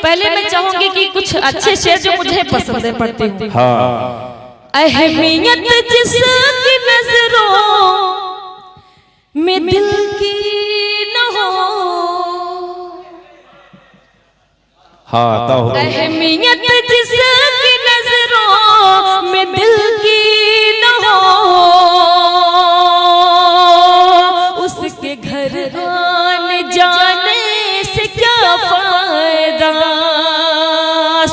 पहले मैं चाहूंगी कि कुछ अच्छे शेर जो मुझे पसंद है पढ़ती हूँ। अहमियत जिसकी नजरों में दिल की न हो, अहमियत जिसकी नजरों में दिल की न हो, उसके घर आने जाने से क्या फायदा।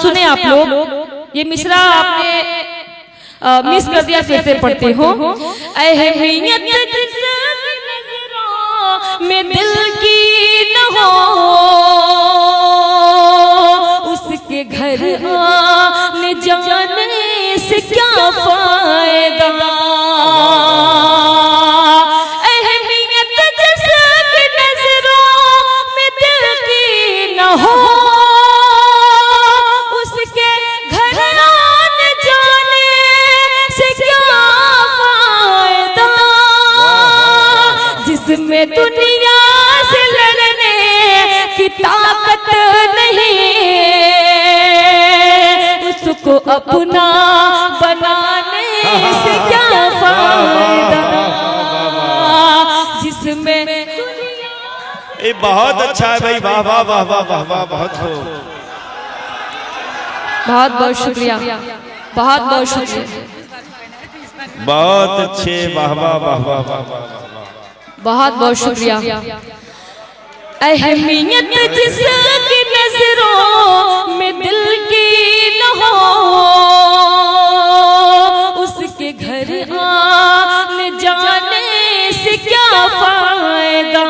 सुने आप लोग, ये मिसरा आपने मिस कर दिया, फिर से पढ़ते हो। अहमियत जिसकी नजरों में दिल की न हो, उसके घर आने जाने से क्या फायदा। अहमियत जिसकी नजरों में दिल की न हो, उसके घर आने जाने से क्या फायदा। जिसमें दुनिया से लड़ने की ताकत नहीं, उसको अपना बनाने से क्या फायदा। जिसमें ये बहुत अच्छा है भाई, वाह वाह वाह वाह वाह वाह, बहुत हो, बहुत बहुत शुक्रिया, बहुत बहुत शुक्रिया, बहुत अच्छे, वाह वाह वाह वाह वाह, बहुत बहुत शुक्रिया। अहमियत जिसकी नजरों में दिल की न हो, उसके घर आने जाने से क्या फायदा।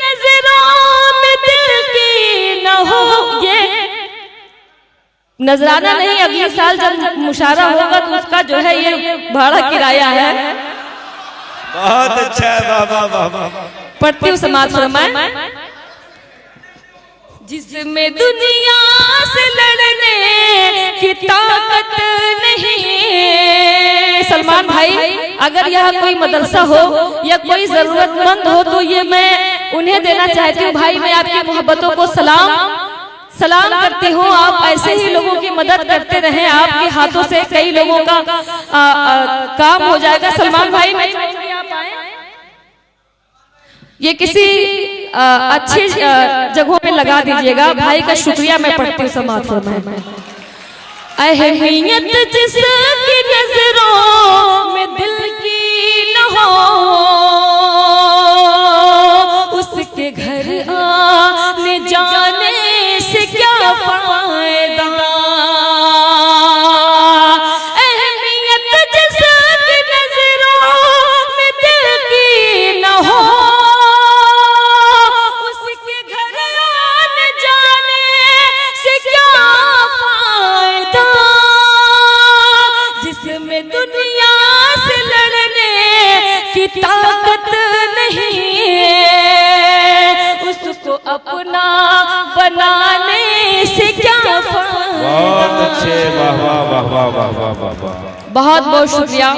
नजरों में दिल की न हो, ये नजराना नहीं, अगले साल जब मुशायरा होगा तो उसका जो है ये भाड़ा किराया है। बहुत अच्छा है, वाह वाह वाह वाह। पढ़ती हूँ, समाज फरमाए। जिसमें दुनिया से लड़ने की ताकत नहीं। सलमान भाई, अगर यहाँ कोई मदरसा हो या कोई जरूरतमंद हो तो ये मैं उन्हें देना चाहती हूँ। भाई, मैं आपकी मोहब्बतों को सलाम करती हूँ। आप ऐसे ही लोगों की मदद करते रहें, आपके हाथों से कई लोगों का काम हो जाएगा। सलमान भाई, मैं चाहूंगी आप आए, ये किसी अच्छी जगहों पे लगा दीजिएगा। भाई का शुक्रिया मैं पढ़ती हूँ, समाज में। अहमियत जिसकी नजरों में दिल की न हो, उसके घर आने जाने से क्या फायदा। अहमियत जिसकी नजरों में दिल की न हो, उसके घर आने जाने से क्या फायदा। जिसमें दुनिया से लड़ने की ताकत नहीं, उसको अपना बनाने से क्या फायदा। बहुत अच्छे, वाह वाह वाह वाह वाह वाह वाह, बहुत बहुत शुक्रिया।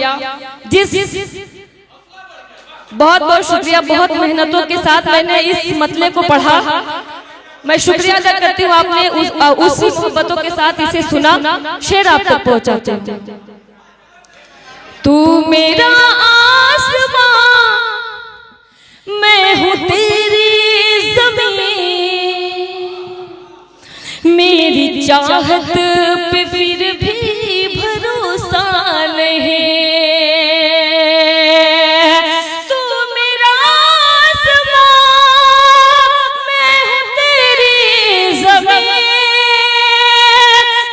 बहुत बहुत शुक्रिया। बहुत मेहनतों के साथ मैंने इस मतले को पढ़ा। मैं शुक्रिया अदा करती हूँ, आपने उसी मोहब्बतों के साथ इसे सुना, शेर आप तक पहुँचाते हैं। तू मेरा आसमां, मैं हूँ तेरी ज़मीन, मेरी चाहत पे फिर भी भरोसा नहीं। तू मेरा आसमां, मैं हूँ तेरी ज़मीन,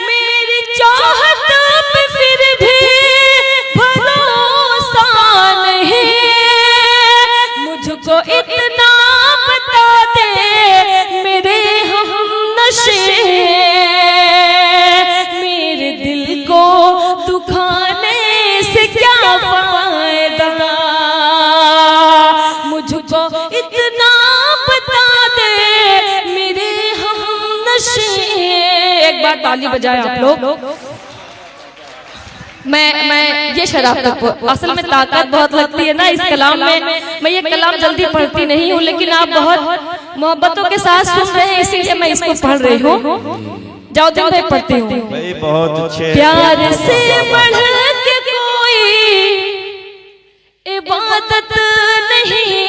मेरी चाहत पे फिर भी भरोसा नहीं। मुझको इतना बता दे मेरे हमनशे, मेरे दिल को दुखाने से क्या फायदा। मुझको इतना बता दे मेरे हमनशे। एक बार ताली बजाएं आप लोग। मैं ये शराब तक असल में ताकत बहुत लगती है ना इस कलाम में। मैं ये कलाम जल्दी पढ़ती नहीं हूँ, लेकिन आप बहुत मोहब्बतों के साथ सुन रहे हैं, इसीलिए मैं इसको पढ़ रही हूँ। जाओ दिन भाई पढ़ती हूँ। भाई बहुत अच्छे। प्यार से बढ़ के कोई इबादत नहीं,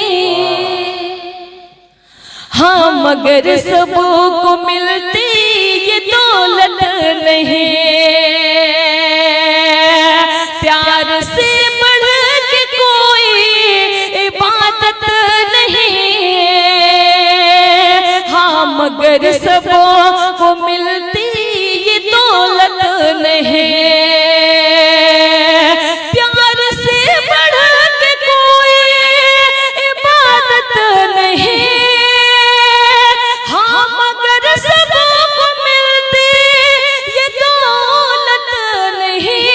हाँ मगर सबको मिलती ये दौलत नहीं। प्यार से बढ़ के कोई इबादत नहीं, हाँ मगर सबको मिलती ये दौलत नहीं। प्यार से बढ़ के कोई इबादत नहीं, हाँ मगर सबको मिलती ये दौलत नहीं।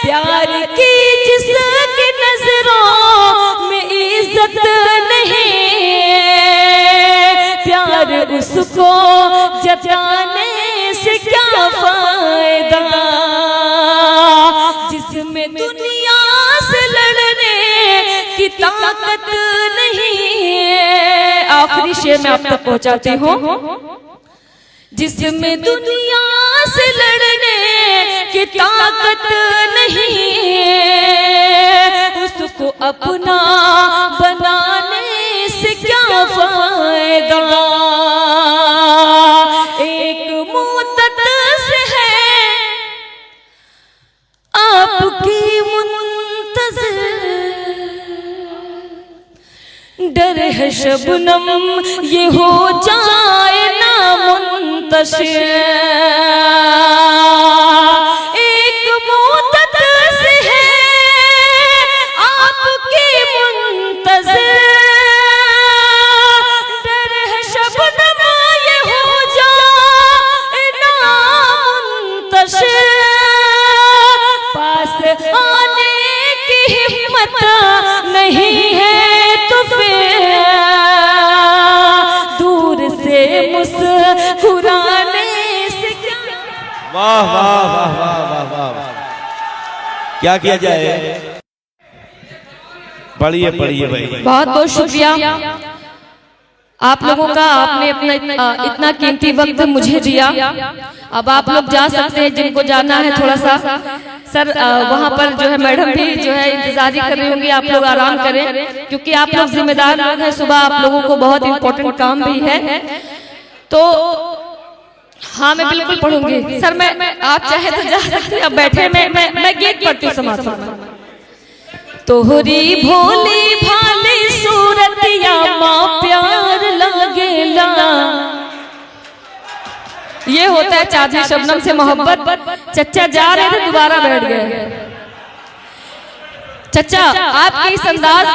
प्यार की जिसकी नजरों में इज्जत नहीं, प्यार उसको जताने से क्या फायदा, जिसमें दुनिया से लड़ने की ताकत नहीं। आखिरी शेर में आप तक पहुंचाती हूँ। जिसमें दुनिया से लड़ने की ताकत नहीं, उसको अपना बनाने से क्या फायदा। एक मुद्दत से है आपकी मुंतज़िर, डर है शबनम ये हो जाए ना मुंतशिर। एक मुद्दत से है आपकी मुंतज़िर, डर है शबनम ये हो जाए ना मुंतशिर। पास आने की हिम्मत नहीं है तो फिर दूर से मुस्कुराने से क्या। वाह वाह वाह वाह वाह वाह, क्या किया जाए। पढ़िए पढ़िए भाई। बहुत बहुत शुक्रिया आप लोगों का, आपने अपना इतना कीमती वक्त मुझे दिया। अब आप लोग जा सकते हैं, जिनको जाना है थोड़ा सा सर वहाँ पर जो है मैडम भी जो है इंतजारी कर रही होंगी। आप लोग आराम करें, क्योंकि आप लोग जिम्मेदार लोग हैं। सुबह आप लोगों को बहुत इम्पोर्टेंट काम भी है। तो हाँ मैं बिल्कुल पढ़ूंगी सर। मैं आप चाहे तो जा सकते हैं, अब बैठे मैं गीत पढ़ती हूँ समाज में। तोहरी भोली भाली सूरतिया माँ प्यार लगेला। ये होता है चांदनी शबनम से मोहब्बत। चचा जा रहे थे, दोबारा बैठ गए। चचा आपके इस अंदाज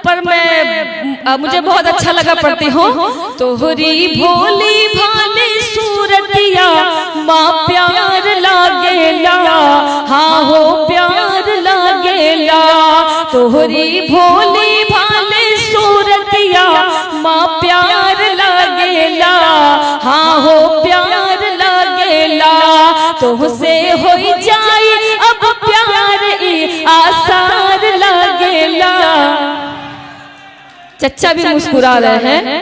पर मुझे बहुत अच्छा लगा, पढ़ती हूँ। तोहरी भोली भाली सूरतिया माँ प्यार लागेला, हाँ हो प्यार लागेला। तोहरी भोली भाली सूरतिया माँ प्यार लागेला, हाँ हो प्यार लागेला। तुझसे हो जाए अब प्यार ई आसार लागेला। चचा भी मुस्कुरा रहे हैं।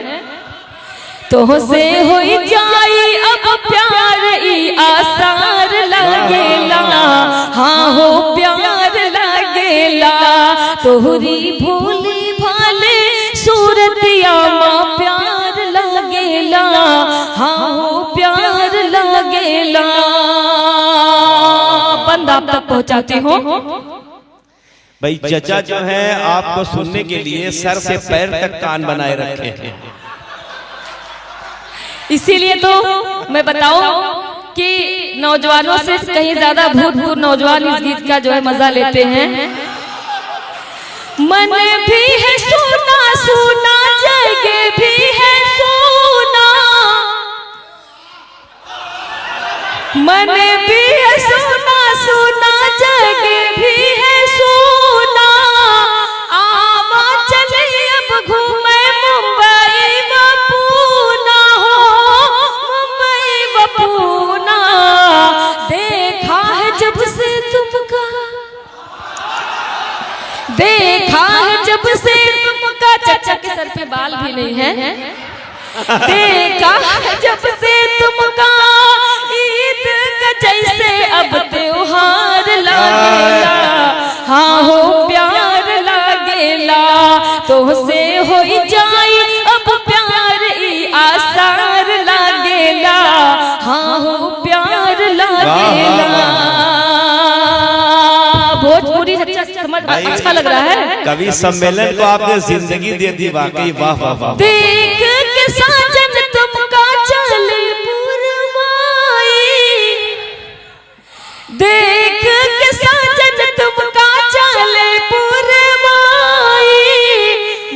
तुझसे हो जाए अब प्यार ई आसार लागेला, हाँ हो प्यार लागेला। तोहरी भोली भाले सूरतिया माँ प्यार लागेला, हाँ हो प्यार लागेला। बंद आप तक पहुंचाती हूँ। भाई चचा जो है आपको सुनने के लिए सर से पैर तक कान बनाए रखे हैं। इसीलिए तो मैं बताऊं कि नौजवानों से कहीं ज्यादा भूतपूर्व नौजवान इस गीत का जो है मजा लेते हैं। मन भी है सोना सोना, जगह भी है सोना। मन भी है सोना सोना, जगह भी है सोना। आवा चले अब घूमे मुंबई व पूना, हो मुंबई व पूना। देखा है जब से तुम जब से तुमका, चचा के सर पे बाल भी नहीं है, देखा जब से तुमका ईद का जैसे अब त्योहार लागेला, हाँ हो प्यार लागेला, तो से हो जाई अब प्यार ई आसार लागेला, हाँ हो प्यार लागेला। भोजपुरी समझ अच्छा लग रहा है। कवि सम्मेलन को आपने जिंदगी दे दी, वाकई वाह वाह वाह। देख के साजन तुमका चले पुरवाई, देख के साजन तुमका चले पुरवाई,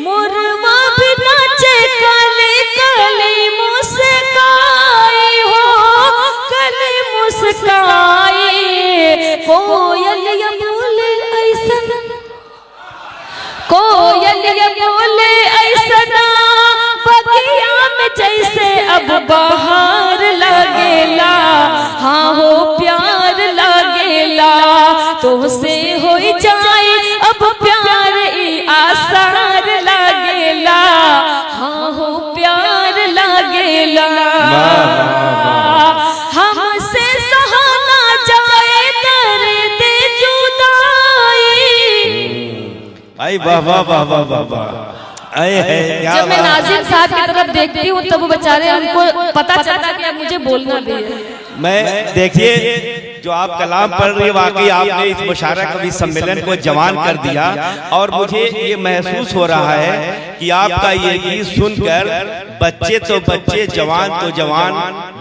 मुरवा भी नाचे काले काले मुस्काई हो, काले मुस्काई, कोयल या बोले ऐसन, कोयल या बोले ऐसना, बगिया में जैसे अब बहार लागेला, हाँ हो प्यार लागेला, तो से हो जाए अब प्यार ई आसार लागेला, हाँ हो प्यार लागेला। हमसे सहा ना जाए दर्द जुदाई। आई वाह वाह वाह वाह वाह वाह। जब मैं नाजिम साहब की तरफ देखती हूँ तब वो बेचारे उनको पता चलता कि अब मुझे बोलना भी है। मैं देखिए जो आप कलाम पढ़ रही है, वाकई आपने इस मुशायरा कवि सम्मेलन को जवान कर दिया, और मुझे ये महसूस हो रहा है कि आपका ये गीत सुनकर बच्चे तो बच्चे, जवान तो जवान,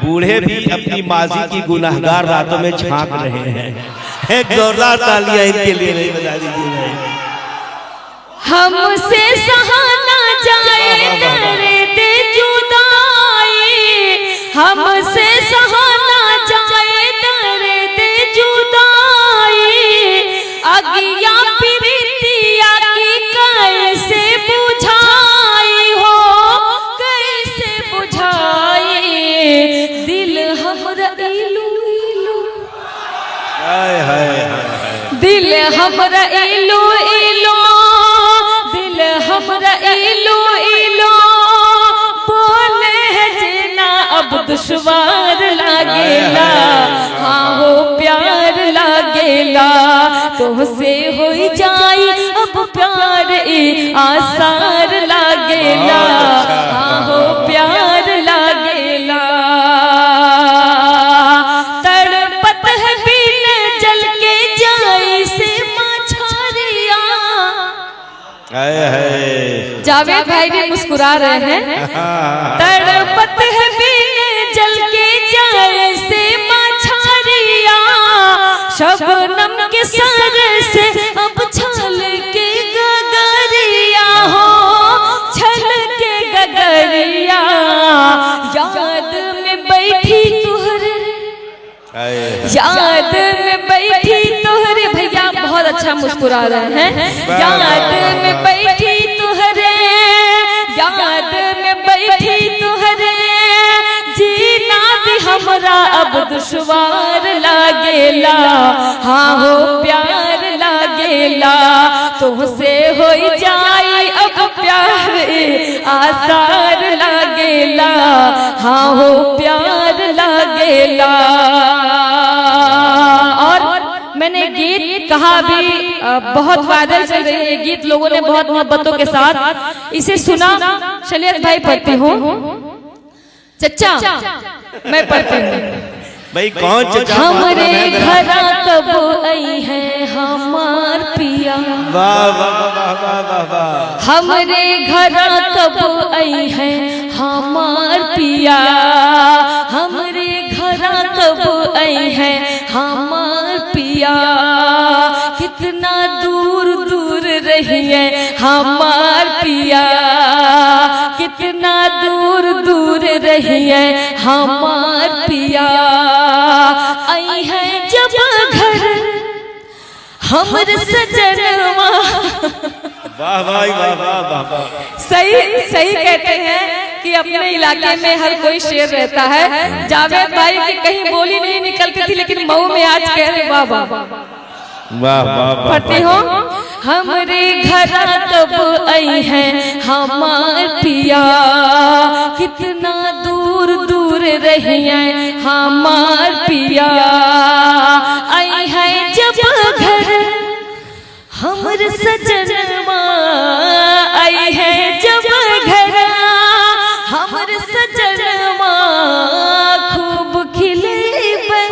बूढ़े भी अपनी माजी की गुनाहगार रातों में झांक रहे हैं। एक जोरदार तालियां इनके लिए नहीं बजा दीजिए। हमसे सहा ना जाए दर्द जुदाई, हमसे सहा ना जाए दर्द जुदाई, अगिया प्रीतिया की कैसे बुझाई हो, कैसे बुझाई, दिल हमरा इलू इलू, दिल हमरा इलू इलू, हमरा इलो इलो बोले है जीना अब दुश्वार लागेला, हाँ हो प्यार लागेला, तो से हो जाई अब प्यार ई आसार लागेला, हाँ हो प्यार लागेला। तड़पत है बिन जल के जाई से मछरिया, जावेद भाई भी मुस्कुरा रहे हैं। तड़पत है बिन जल के जैसे मछरिया, शबनम के सर से अब छल के गगरिया हो, छल के गगरिया, याद में बैठी तुहरे, याद में बैठी तुहरे, भैया बहुत अच्छा मुस्कुरा रहे हैं। याद में बैठी तुहरे, याद में बैठी तुहरे, जीना भी हमरा अब दुश्वार लागेला, हाँ हो प्यार लागेला, तुमसे हो जाए अब प्यार आसार लागेला, हाँ हो प्यार लागेला। और मैंने गीत कहा भी बहुत वायरल चल रही है, गीत लोगों ने बहुत मोहब्बतों के साथ इसे सुना। शलियत भाई पढ़ती हूँ, चचा मैं पढ़ती हूँ। भाई कौन चचा? हमारे घर कब आई है हमार पिया, वाह वाह वाह वाह वाह। हमारे घर कब आई है हमार पिया, हमारे घर कब आई है हमार पिया, कितना दूर दूर रही है हमार पिया, कितना दूर दूर रही है हमार पिया, आई है जब घर हमर सजनवा। वाह वाह वाह वाह। सही सही कहते हैं कि अपने इलाके में हर कोई शेर रहता है। जावेद भाई की कहीं बोली नहीं निकलती थी, लेकिन मऊ में आज कह रहे वाह वाह वाह वाह। पढ़ती हूँ, हमरे घर कब आई है हमार पिया, कितना दूर दूर रही है हमार पिया। आई है जब घर हमर सजनवा, आई है जब घर हमर सजनवा, खूब खिलेबे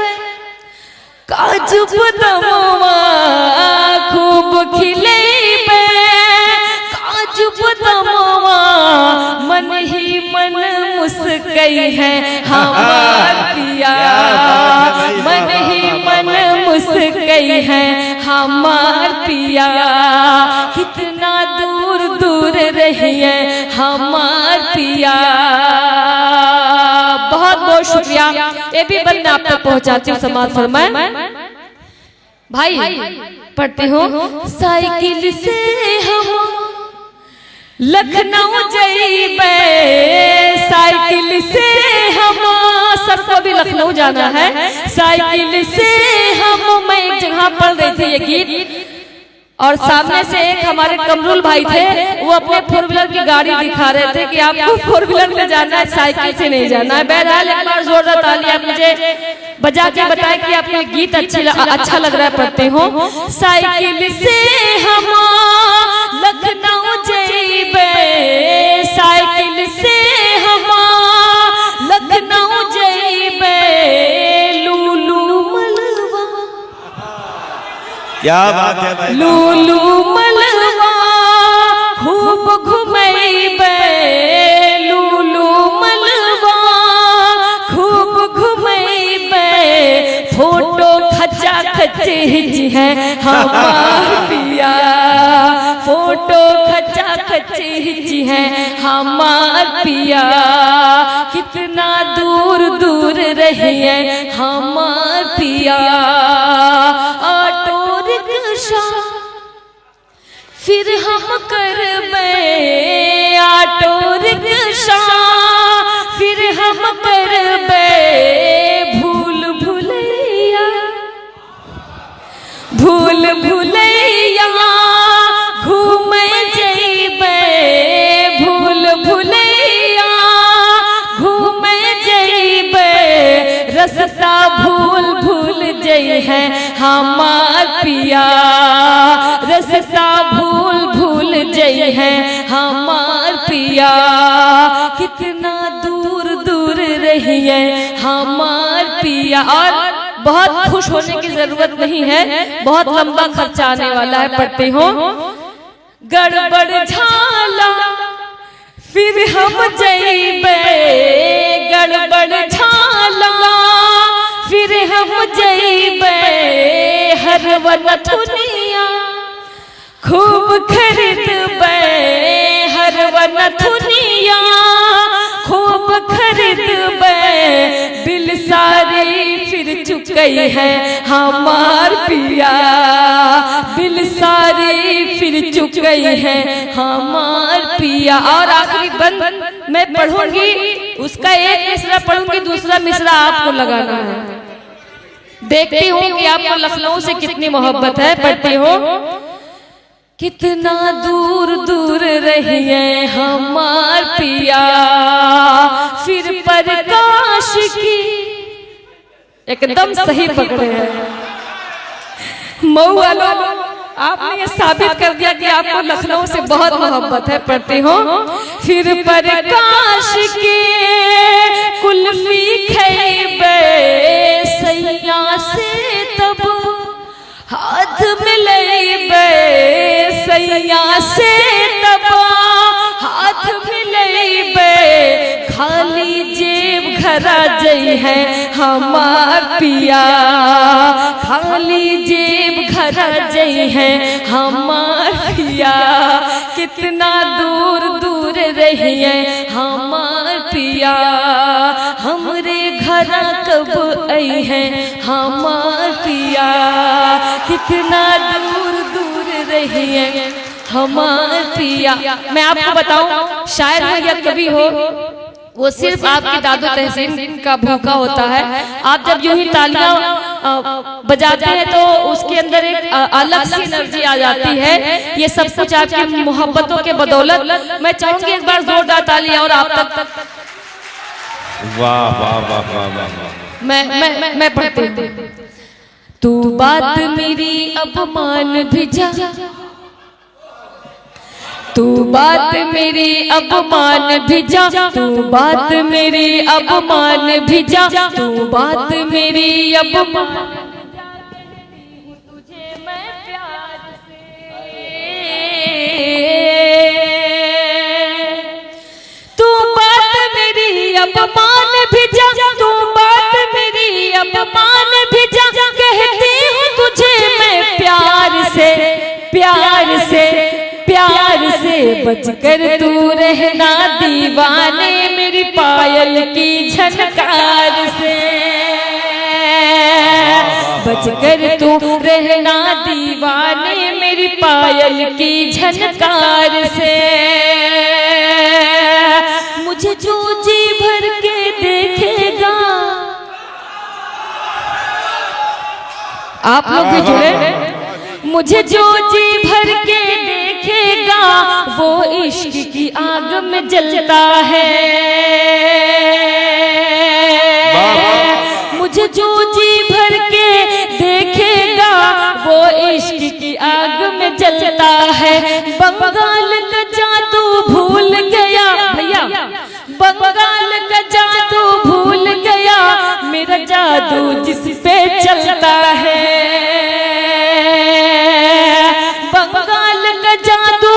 काजू बदामवा, खूब खिलेबे काजू बदामवा, मन ही मन मुस्कई है हमार पिया, मन ही मन मुस्कई है हमार पिया, कितना दूर दूर रही है हमार पिया। बहुत बहुत शुक्रिया। ये भी बंद आप तक पहुंचाती हूँ। समाज फरमाए भाई, पढ़ते हो साइकिल से हम लखनऊ जाइबे, साइकिल से हम, सर को भी लखनऊ जाना है, साइकिल से हम। मैं एक जगह पढ़ रही थी ये गीत, और सामने से एक हमारे कमरुल भाई थे, वो अपने 4 व्हीलर की गाड़ी दिखा रहे थे कि आपको 4 व्हीलर में जाना है, साइकिल से नहीं जाना है। बहरहाल एक बार जोरदार ताली आप मुझे बजा के बताए कि आपको गीत अच्छा लग रहा है। पढ़ते हो साइकिल से हम लखनऊ जाइबे, साइकिल से हम लखनऊ जाइबे, लूलू मलवा, क्या बात है भाई, लूलू मलवा खूब घुमैबे, लूलू मलवा खूब घुमैबे, फोटो खचा खच है हमार पिया, फोटो खचा खच है हमार पिया, कितना दूर दूर रही है हमार पिया। ऑटो रिक्शा फिर हम करबे, ऑटो रिक्शा फिर हम करबे, भूल भुलैया, भूल भुलैया घूमे जइबे, भूल भुलैया घूमे जइबे, रास्ता भूल भूल जई है हमार पिया, रास्ता भूल भूल जई है हमार पिया, कितना दूर दूर रही है हमार पिया। और बहुत खुश होने की जरूरत नहीं है, बहुत लंबा खर्चा आने वाला है। पढ़ते हो गड़बड़ झाला फिर हम जइबे, गड़बड़ झाला फिर हम जइबे, हरवा नथुनिया खूब खरीदबे, हरवा नथुनिया खूब खरीदबे, बिल सारी फिर चुकई है हमार पिया, बिल सारी फिर चुकई है हमार पिया। और आखिरी बंद मैं पढ़ूंगी, उसका एक मिसरा पढ़ूंगी, दूसरा मिसरा आपको लगाना है। देखती हूँ कि आपको लखनऊ से कितनी मोहब्बत है। पढ़ती हो कितना दूर दूर रही है हमार पिया, फिर प्रकाश की, एकदम सही पकड़े हैं मऊ वालों, आपने ये साबित कर दिया कि आपको लखनऊ से बहुत मोहब्बत है। पढ़ते हो फिर प्रकाश की कुल्फी खैबे, सैया से तब हाथ मिलेबे, सैया से तब हाथ मिलेबे, खाली जेब घरा जई है हमार पिया, खाली जेब घरा जई है हमार पिया, कितना दूर दूर रही है हमार पिया, हमरे घरा कब आई है हमार पिया, कितना दूर दूर रही है हमार पिया। मैं आपको बताऊं, शायर हो या कवि हो, वो सिर्फ आपके दादो तहसीन का भूखा होता है। आप जब यूं ही तालियां बजाते हैं तो उसके अंदर एक अलग सी एनर्जी आ जाती है। ये सब कुछ आपकी मोहब्बतों के बदौलत। मैं चाहूंगी एक बार जोरदार ताली और आप तक। वाह वाह वाह वाह वाह। मैं पढ़ती हूँ। तू बात मेरी अपमान भी जा, तू बात मेरी अपमान भी जा, तू बात मेरी अपमान भी जा, तू बात मेरी अपमान तुझे मैं प्यार से। तू बात मेरी अपमान भी जा, तू बात मेरी अपमान भी जा, कहती हूँ तुझे मैं प्यार से, प्यार से, प्यार से। बचकर तू रहना दीवाने मेरी पायल की झनकार से, बचकर तू रहना दीवाने मेरी पायल की झनकार से। मुझे जो जी भर के देखेगा, आप लोग भी जुड़े, मुझे जो जी भर के देखेगा वो इश्क की आग में जलता है। मुझे जो जी भर के देखेगा वो इश्क की आग में जलता है। बंगाल का जादू भूल गया भैया, बंगाल का जादू भूल गया, मेरा जादू जिस पे चलता है। बंगाल का जादू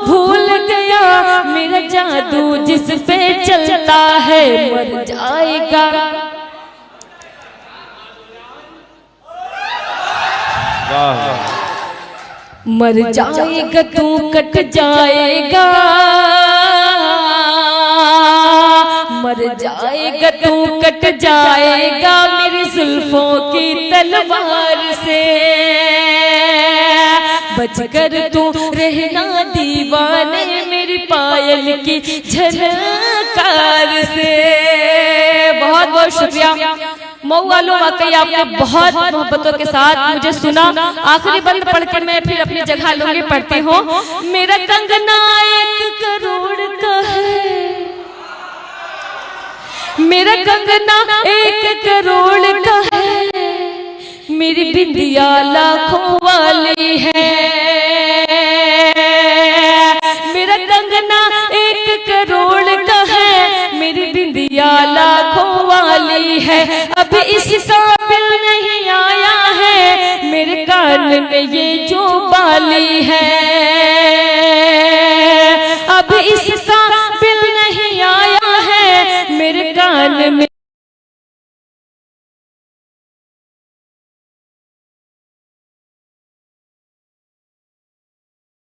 भूल गया, मेरा जादू जिस पे चलता है। मर जाएगा, मर जाएगा तू कट जाएगा, मर जाएगा तू कट जाएगा मेरी जुल्फों की तलवार से। बचकर तू रहना दीवाने मेरी पायल की झनकार से। बहुत बहुत शुक्रिया मऊ वालों, वाकई आपने बहुत मोहब्बतों के साथ मुझे सुना। आखिरी बंद पढ़ के मैं फिर अपनी जगह लूंगी, पढ़ती हूँ। मेरा कंगना 1 करोड़ का है, मेरा कंगना 1 करोड़ का है, मेरी बिंदिया लाखों वाली है। मेरा कंगना 1 करोड़ का है, मेरी बिंदिया लाखों वाली है। अब इसका बिल नहीं आया है, मेरे कान में ये जो बाली है। अब इसका बिल नहीं आया है, मेरे कान में